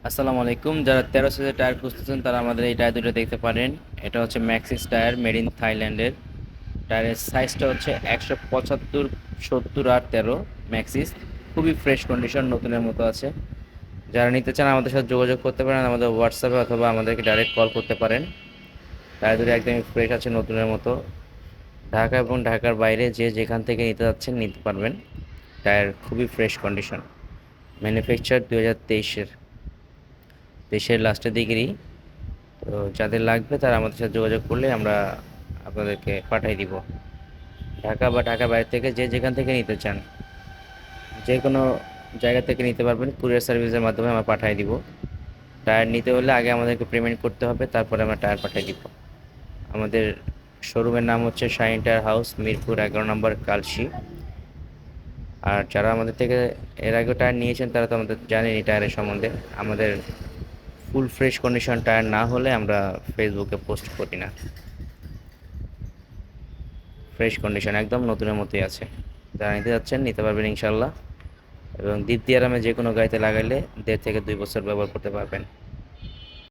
আসসালামু আলাইকুম। যারা 13 সিরিজের টায়ার খুঁজতেছেন তারা আমাদের এই টায়ার দুটো দেখতে পারেন। এটা হচ্ছে ম্যাক্সিস টায়ার, মেড ইন থাইল্যান্ডের। টায়ারের সাইজটা হচ্ছে 175, 70 আর 13 ম্যাক্সিস। খুবই ফ্রেশ কন্ডিশন, নতুনের মতো আছে। যারা নিতে চান আমাদের সাথে যোগাযোগ করতে পারেন, আমাদের হোয়াটসঅ্যাপে অথবা আমাদেরকে ডাইরেক্ট কল করতে পারেন। টায়ার দুটো একদমই ফ্রেশ আছে, নতুনের মতো। ঢাকা এবং ঢাকার বাইরে যে যেখান থেকে নিতে যাচ্ছেন নিতে পারবেন। টায়ার খুবই ফ্রেশ কন্ডিশন। ম্যানুফ্যাকচার 2023-এর, দেশের লাস্টের দিকেরই। তো যাদের লাগবে তারা আমাদের সাথে যোগাযোগ করলে আমরা আপনাদেরকে পাঠিয়ে দিব। ঢাকা বা ঢাকার বাইরে থেকে যে যেখান থেকে নিতে চান, যে কোনো জায়গা থেকে নিতে পারবেন, কুরিয়ার সার্ভিসের মাধ্যমে আমরা পাঠিয়ে দিব। টায়ার নিতে হলে আগে আমাদেরকে পেমেন্ট করতে হবে, তারপরে আমরা টায়ার পাঠিয়ে দিব। আমাদের শোরুমের নাম হচ্ছে শাইন টায়ার হাউস, মিরপুর 11 নম্বর, কালশি। আর যারা আমাদের থেকে এর আগে টায়ার নিয়েছেন তারা তো আমাদের জানেন এই টায়ারের সম্বন্ধে। আমাদের ফুল ফ্রেশ কন্ডিশন টায়ার না হলে আমরা ফেসবুকে পোস্ট করি না। ফ্রেশ কন্ডিশন একদম নতুনের মতোই আছে। যারা নিতে যাচ্ছেন নিতে পারবেন ইনশাল্লাহ। এবং দীপ্তি আরামে যে কোনো গাড়িতে লাগাইলে 1.5 থেকে 2 বছর ব্যবহার করতে পারবেন।